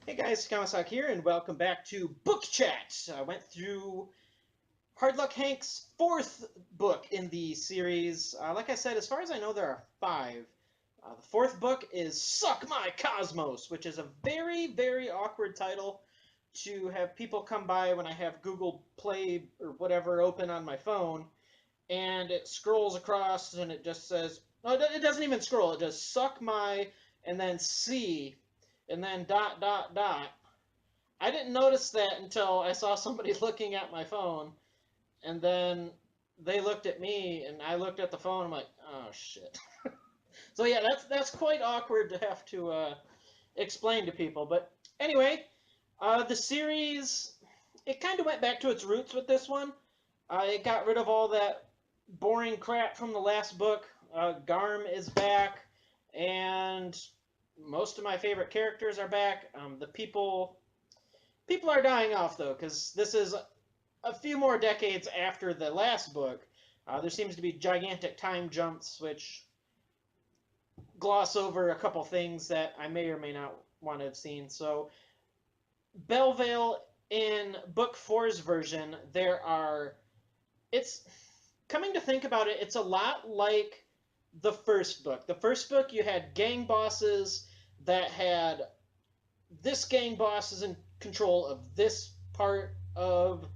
Hey guys, Kawasaki here, and welcome back to Book Chat. I went through Hard Luck Hank's fourth book in the series. Like I said, as far as I know, there are five. The fourth book is Suck My Cosmos, which is a very, very awkward title to have people come by when I have Google Play or whatever open on my phone, and it scrolls across and it just says, no, it doesn't even scroll, it just Suck My, and then C, and then dot, dot, dot. I didn't notice that until I saw somebody looking at my phone, and then they looked at me, and I looked at the phone. I'm like, oh shit. So yeah, that's quite awkward to have to explain to people. But anyway, the series it kind of went back to its roots with this one. It got rid of all that boring crap from the last book. Garm is back, and most of my favorite characters are back. The people are dying off though, because this is a few more decades after the last book. There seems to be gigantic time jumps, which gloss over a couple things that I may or may not want to have seen. So, Belleville in Book Four's version, there are. It's coming to think about it, it's a lot like the first book. The first book, you had gang bosses that had this gang boss is in control of this part of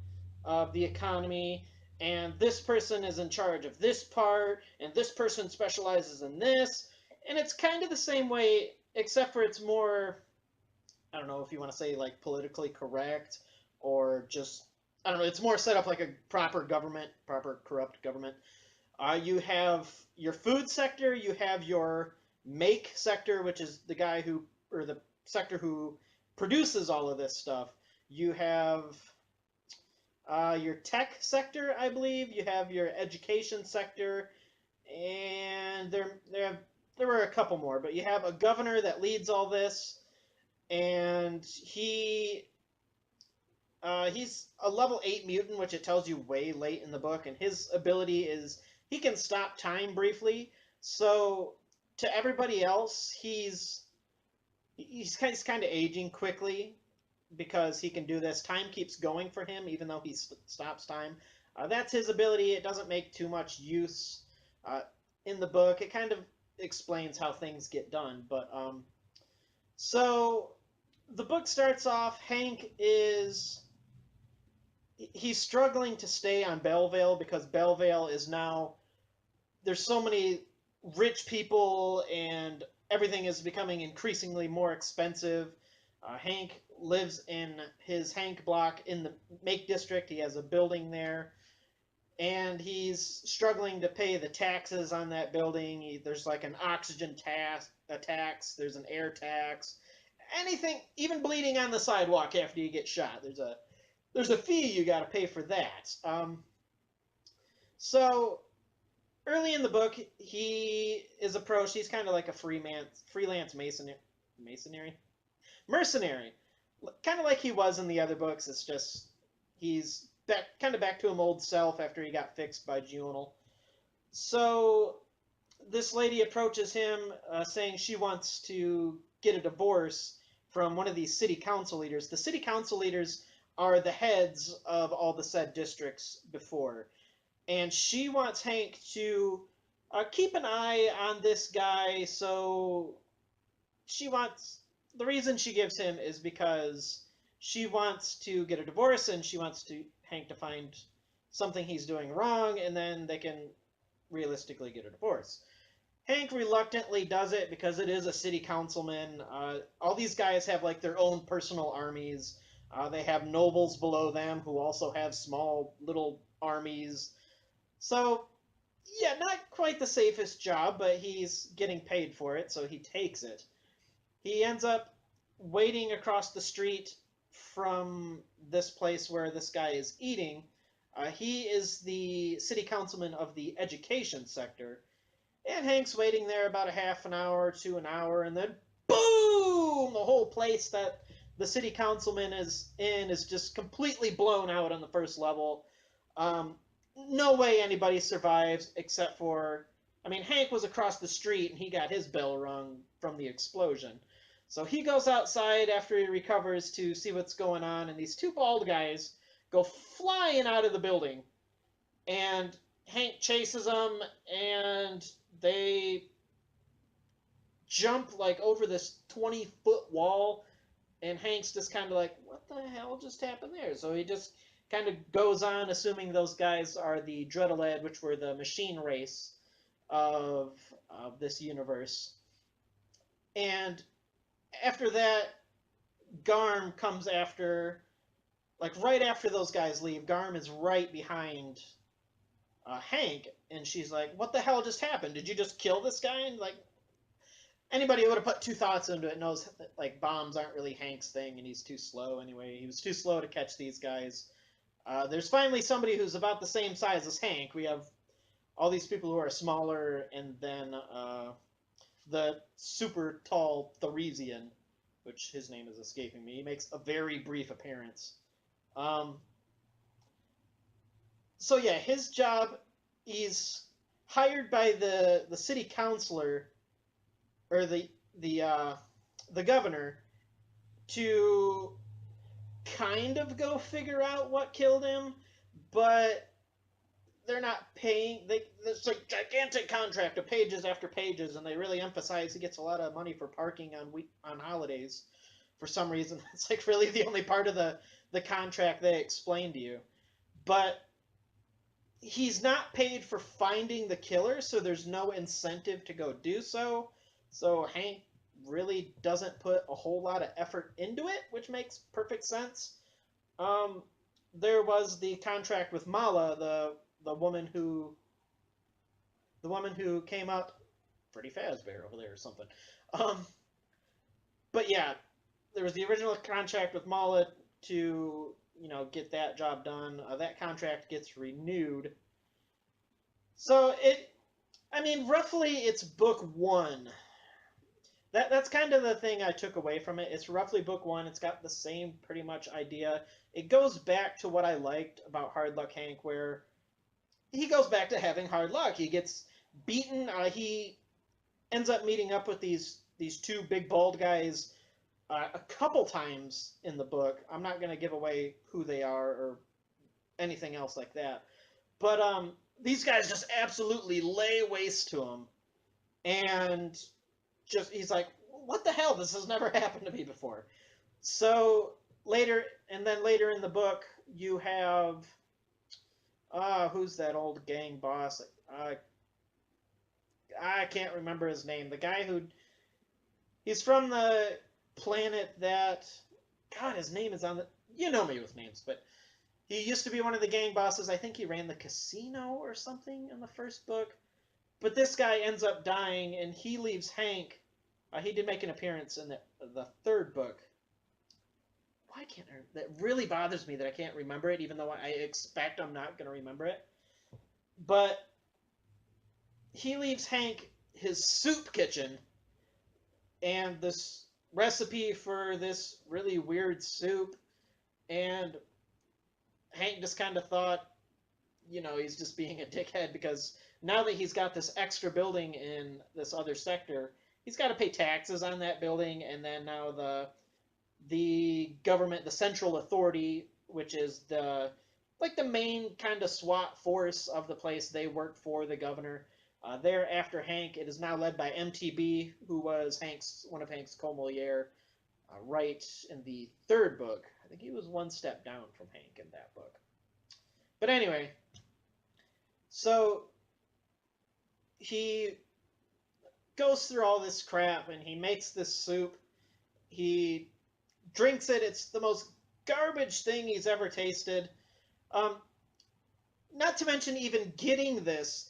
the economy, and this person is in charge of this part, and this person specializes in this. And it's kind of the same way, except for it's more, I don't know if you want to say like politically correct or just, I don't know, it's more set up like a proper government, proper corrupt government. You have your food sector, you have your make sector, which is the guy who, or the sector who produces all of this stuff. You have your tech sector, I believe. You have your education sector, and there were a couple more, but you have a governor that leads all this, and he's a level 8 mutant, which it tells you way late in the book, and his ability is he can stop time briefly. So to everybody else, he's kind of aging quickly because he can do this. Time keeps going for him, even though he stops time. That's his ability. It doesn't make too much use uh, in the book. It kind of explains how things get done. But so the book starts off. Hank is he's struggling to stay on Belleville because Belleville is now there's so many rich people and everything is becoming increasingly more expensive. Hank lives in his Hank block in the Make District. He has a building there, and he's struggling to pay the taxes on that building. There's like an oxygen tax. There's an air tax. Anything, even bleeding on the sidewalk after you get shot. There's a fee you got to pay for that. So early in the book, he is approached. He's kind of like a freelance mercenary, kind of like he was in the other books. It's just he's back to him old self after he got fixed by Juvenile. So this lady approaches him, saying she wants to get a divorce from one of these city council leaders. The city council leaders are the heads of all the said districts before, and she wants Hank to keep an eye on this guy. So she wants the reason she gives him is because she wants to get a divorce and she wants to Hank to find something he's doing wrong, and then they can realistically get a divorce. Hank reluctantly does it because it is a city councilman. All these guys have like their own personal armies. They have nobles below them who also have small little armies. So yeah, not quite the safest job, but he's getting paid for it, so he takes it. He ends up waiting across the street from this place where this guy is eating. He is the city councilman of the education sector. And Hank's waiting there about a half an hour to an hour, and then boom! The whole place that the city councilman is in is just completely blown out on the first level. No way anybody survives except for, I mean, Hank was across the street and he got his bell rung from the explosion. So he goes outside after he recovers to see what's going on, and these two bald guys go flying out of the building, and Hank chases them, and they jump like over this 20-foot wall, and Hank's just kind of like, what the hell just happened there? So he just kind of goes on, assuming those guys are the Dreadaled, which were the machine race of this universe. And after that, Garm comes after, like right after those guys leave. Garm is right behind Hank, and she's like, "What the hell just happened? Did you just kill this guy?" And like, anybody who would have put two thoughts into it knows that, like, bombs aren't really Hank's thing, and he's too slow anyway. He was too slow to catch these guys. There's finally somebody who's about the same size as Hank. We have all these people who are smaller, and then the super tall Theresian, which his name is escaping me. He makes a very brief appearance. Um, so yeah, his job, he's hired by the city councilor, or the governor, to kind of go figure out what killed him, but they're not paying. It's like gigantic contract of pages after pages, and they really emphasize he gets a lot of money for parking on holidays. For some reason, it's like really the only part of the contract they explain to you. But he's not paid for finding the killer, so there's no incentive to go do so. So Hank really doesn't put a whole lot of effort into it, which makes perfect sense. Um, there was the contract with Mala, the woman who came up pretty fast there over there or something. Um, but yeah, there was the original contract with Mala to get that job done. That contract gets renewed. So I mean, roughly it's book one. That's kind of the thing I took away from it. It's roughly book one. It's got the same pretty much idea. It goes back to what I liked about Hard Luck Hank, where he goes back to having hard luck. He gets beaten. He ends up meeting up with these two big bald guys a couple times in the book. I'm not going to give away who they are or anything else like that. But these guys just absolutely lay waste to him, and just he's like, "What the hell? This has never happened to me before." So later in the book, you have who's that old gang boss? I can't remember his name. The guy he's from the planet that, God, his name is on the. You know me with names, but he used to be one of the gang bosses. I think he ran the casino or something in the first book. But this guy ends up dying, and he leaves Hank. He did make an appearance in the third book. Why can't I? That really bothers me that I can't remember it, even though I expect I'm not going to remember it. But he leaves Hank his soup kitchen and this recipe for this really weird soup, and Hank just kind of thought, he's just being a dickhead because now that he's got this extra building in this other sector, he's got to pay taxes on that building, and then now the government, the central authority, which is the main kind of SWAT force of the place, they work for the governor. They're after Hank. It is now led by MTB, who was one of Hank's co-moliere, right in the third book. I think he was one step down from Hank in that book. But anyway, so he goes through all this crap and he makes this soup. He drinks it. It's the most garbage thing he's ever tasted. Um, Not to mention even getting this.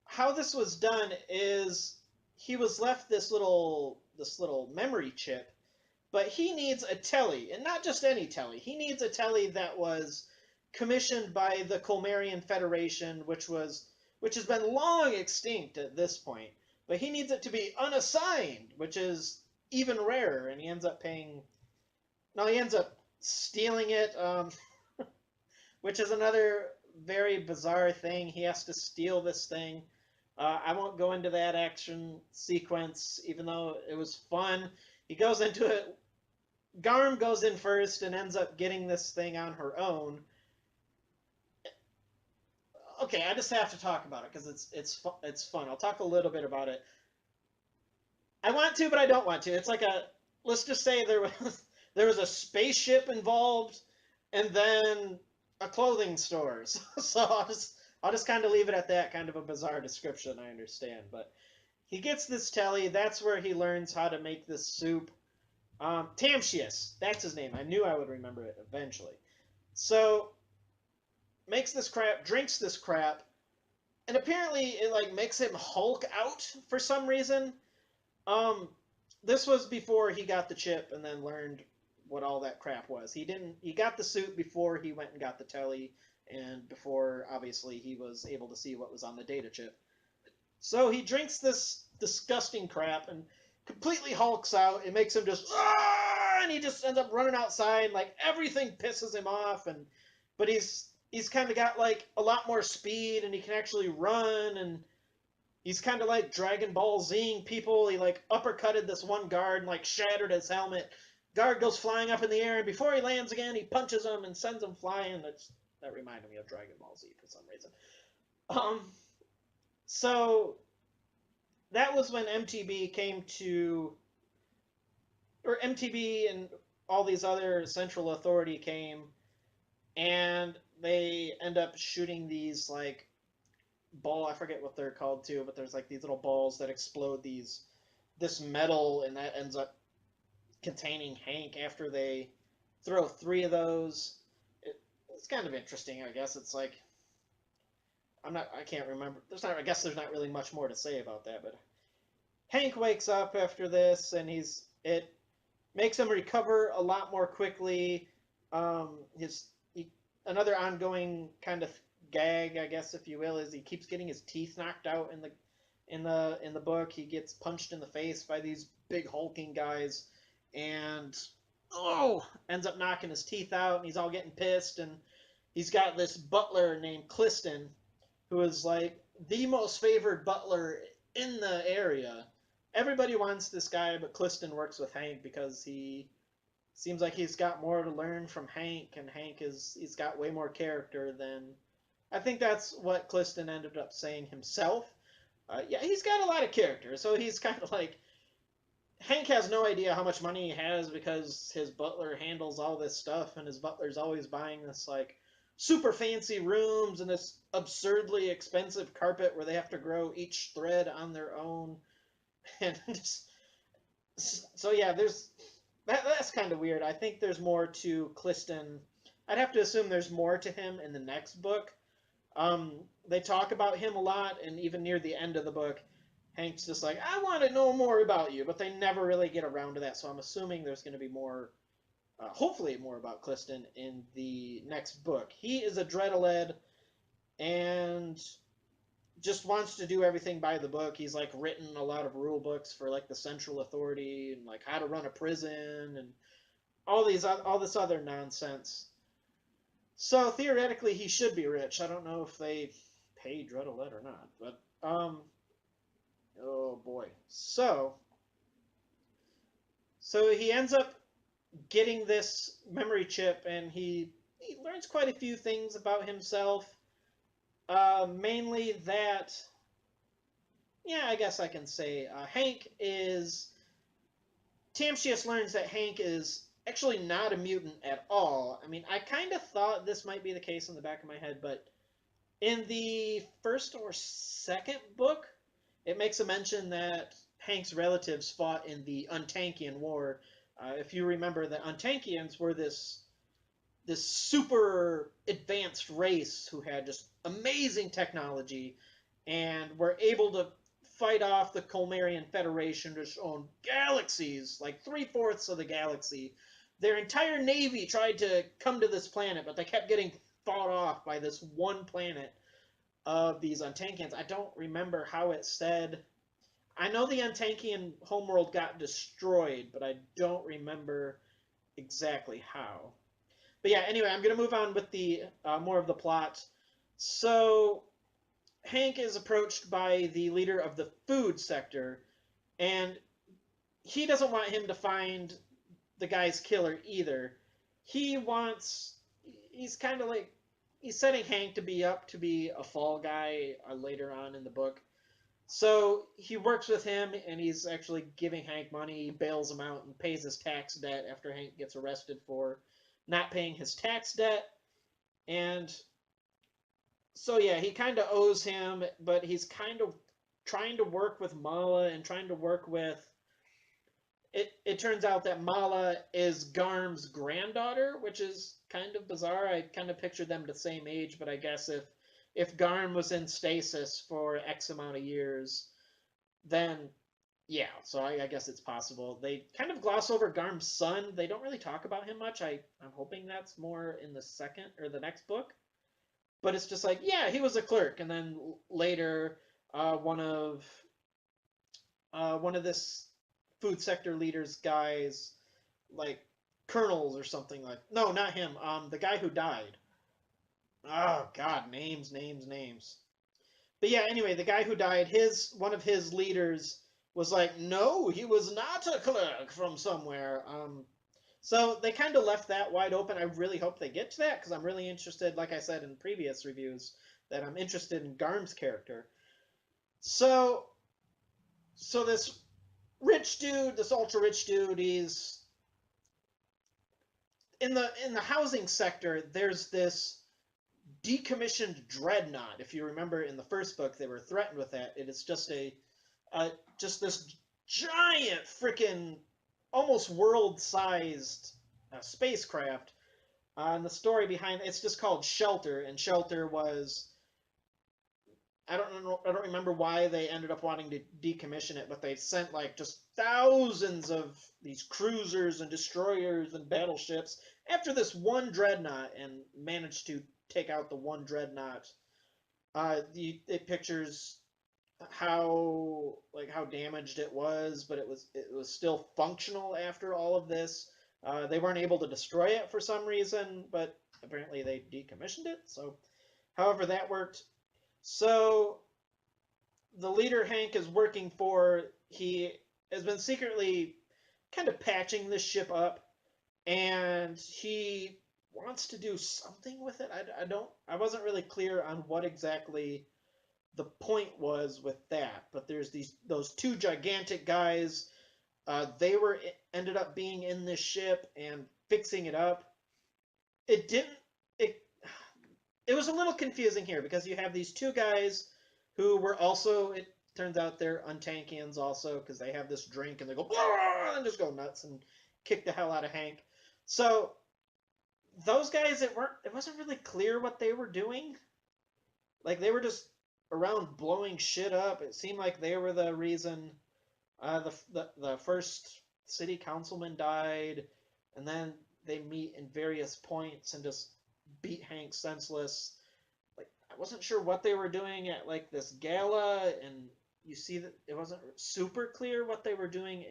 How this was done is he was left this little memory chip, but he needs a telly, and not just any telly. He needs a telly that was commissioned by the Colmarian Federation, which has been long extinct at this point. But he needs it to be unassigned, which is even rarer, and he ends up paying. No, he ends up stealing it, which is another very bizarre thing. He has to steal this thing. I won't go into that action sequence, even though it was fun. He goes into it. Garm goes in first and ends up getting this thing on her own. Okay, I just have to talk about it because it's fun. I'll talk a little bit about it. I want to, but I don't want to. It's like a, let's just say there was a spaceship involved, and then a clothing store. So I'll just kind of leave it at that. Kind of a bizarre description, I understand, but he gets this telly. That's where he learns how to make this soup. Tamsius, that's his name. I knew I would remember it eventually. So makes this crap, drinks this crap, and apparently it like makes him Hulk out for some reason. Um, this was before he got the chip and then learned what all that crap was. He didn't. He got the suit before he went and got the telly, and before obviously he was able to see what was on the data chip. So he drinks this disgusting crap and completely hulks out. It makes him just and he just ends up running outside. Like everything pisses him off, and but he's kind of got like a lot more speed and he can actually run and he's kind of like Dragon Ball Zing people. He like uppercutted this one guard and like shattered his helmet. Guard goes flying up in the air, and before he lands again, he punches him and sends him flying. That reminded me of Dragon Ball Z for some reason. Um, so that was when MTB came to, or MTB and all these other Central Authority came, and they end up shooting these like ball. I forget what they're called too, but there's like these little balls that explode this metal, and that ends up containing Hank after they throw three of those. It's kind of interesting, I guess. It's like I can't remember. I guess there's not really much more to say about that, but Hank wakes up after this, and it makes him recover a lot more quickly. His another ongoing kind of gag, I guess, if you will, is he keeps getting his teeth knocked out in the book. He gets punched in the face by these big hulking guys, and ends up knocking his teeth out, and he's all getting pissed, and he's got this butler named Clifton, who is like the most favored butler in the area. Everybody wants this guy, but Clifton works with Hank because he seems like he's got more to learn from Hank, and he's got way more character than I think that's what Clifton ended up saying himself. Yeah, he's got a lot of character, so he's kind of like Hank has no idea how much money he has because his butler handles all this stuff, and his butler's always buying this like super fancy rooms and this absurdly expensive carpet where they have to grow each thread on their own, and just, so yeah, that's kind of weird. I think there's more to Clifton. I'd have to assume there's more to him in the next book. They talk about him a lot, and even near the end of the book, Hank's just like, I want to know more about you, but they never really get around to that. So I'm assuming there's going to be more, hopefully more about Clifton in the next book. He is a Dreadaled and just wants to do everything by the book. He's like written a lot of rule books for like the Central Authority and like how to run a prison and all this other nonsense. So theoretically, he should be rich. I don't know if they pay Dreadaled or not, but oh boy. So he ends up getting this memory chip, and he learns quite a few things about himself. Mainly that, yeah, I guess I can say Hank is. Tamsius learns that Hank is actually not a mutant at all. I mean, I kind of thought this might be the case in the back of my head, but in the first or second book, it makes a mention that Hank's relatives fought in the Untankian War. If you remember, the Untankians were this super advanced race who had just amazing technology and were able to fight off the Colmarian Federation, just own galaxies, like three-fourths of the galaxy. Their entire navy tried to come to this planet, but they kept getting fought off by this one planet of these Untankians. I don't remember how it said. I know the Untankian homeworld got destroyed, but I don't remember exactly how. But yeah, anyway, I'm going to move on with the more of the plot. So Hank is approached by the leader of the food sector, and he doesn't want him to find the guy's killer either. He wants, he's kind of like, he's setting Hank to be up to be a fall guy later on in the book. So he works with him, and he's actually giving Hank money. He bails him out and pays his tax debt after Hank gets arrested for not paying his tax debt. And so, yeah, he kind of owes him, but he's kind of trying to work with Mala and trying to work with. It turns out that Mala is Garm's granddaughter, which is kind of bizarre. I kind of pictured them the same age, but I guess if Garm was in stasis for X amount of years, then yeah, so I guess it's possible. They kind of gloss over Garm's son. They don't really talk about him much. I'm hoping that's more in the second or the next book. But it's just like, yeah, he was a clerk, and then later, one of this food sector leaders guys, like colonels or something like. No, not him. The guy who died. Oh God, names. But yeah, anyway, the guy who died, his one of his leaders was like, no, he was not a clerk from somewhere. So they kind of left that wide open. I really hope they get to that because I'm really interested, like I said in previous reviews, that I'm interested in Garm's character. So, so this rich dude, this ultra rich dude, he's in the housing sector. There's this decommissioned dreadnought. If you remember in the first book, they were threatened with that. It is just this giant freaking almost world-sized spacecraft. And the story behind it's just called Shelter, and Shelter was I don't remember why they ended up wanting to decommission it, but they sent like just thousands of these cruisers and destroyers and battleships after this one dreadnought and managed to take out the one dreadnought. It pictures how damaged it was, but it was still functional after all of this. They weren't able to destroy it for some reason, but apparently they decommissioned it. So, however that worked. So the leader Hank is working for, he has been secretly kind of patching this ship up, and he wants to do something with it. I wasn't really clear on what exactly the point was with that, but there's those two gigantic guys. They were ended up being in this ship and fixing it up. It didn't. It it was a little confusing here because you have these two guys who were also. It turns out they're Untankians also because they have this drink and they go and just go nuts and kick the hell out of Hank. So those guys, it wasn't really clear what they were doing. Like they were just around blowing shit up. It seemed like they were the reason the first city councilman died, and then they meet in various points and just beat Hank senseless. Like I wasn't sure what they were doing at like this gala, and you see that it wasn't super clear what they were doing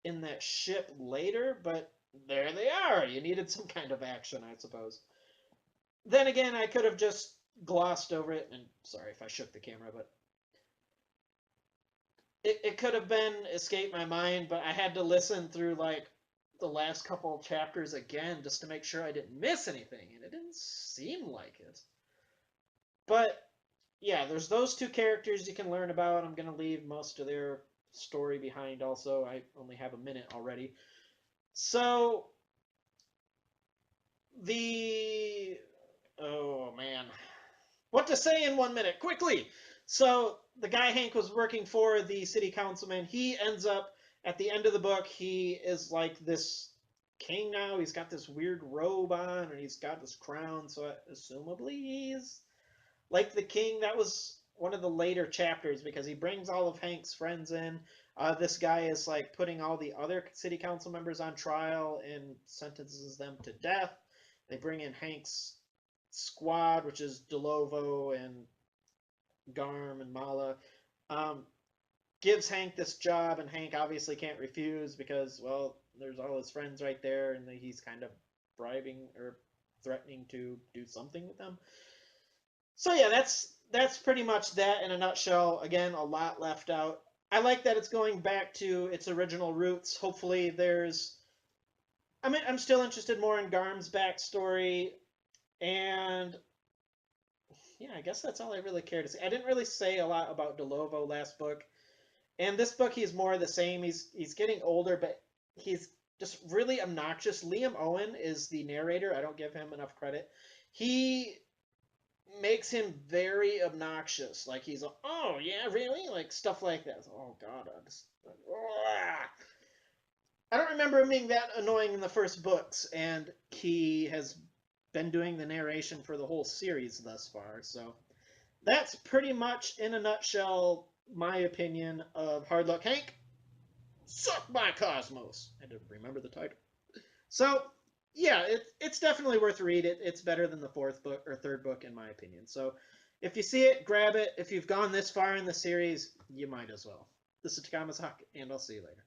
in that ship later, but there they are. You needed some kind of action, I suppose. Then again, I could have just glossed over it, and sorry if I shook the camera, but it could have been escaped my mind, but I had to listen through like the last couple of chapters again just to make sure I didn't miss anything, and it didn't seem like it. But yeah, there's those two characters you can learn about. I'm going to leave most of their story behind also. I only have a minute already. So the oh man, what to say in 1 minute? Quickly! So the guy Hank was working for, the city councilman, he ends up at the end of the book. He is like this king now. He's got this weird robe on, and he's got this crown. So assumably he's like the king. That was one of the later chapters because he brings all of Hank's friends in. This guy is like putting all the other city council members on trial and sentences them to death. They bring in Hank's squad, which is Delovo and Garm and Mala. Um, Gives Hank this job, and Hank obviously can't refuse because, well, there's all his friends right there, and he's kind of bribing or threatening to do something with them. So yeah, that's pretty much that in a nutshell. Again, a lot left out. I like that it's going back to its original roots. Hopefully, I mean, I'm still interested more in Garm's backstory, and yeah, I guess that's all I really care to say. I didn't really say a lot about Delovo last book, and this book he's more the same. He's getting older, but he's just really obnoxious. Liam Owen is the narrator. I don't give him enough credit. He makes him very obnoxious. Like he's, oh yeah, really, like stuff like that. Oh God, I don't remember him being that annoying in the first books, and he has been doing the narration for the whole series thus far. So that's pretty much, in a nutshell, my opinion of Hard Luck Hank. Suck my Cosmos. I had to remember the title. So yeah, it's definitely worth reading. It's better than the fourth book or third book in my opinion. So if you see it, grab it. If you've gone this far in the series, you might as well. This is Takamazaki, and I'll see you later.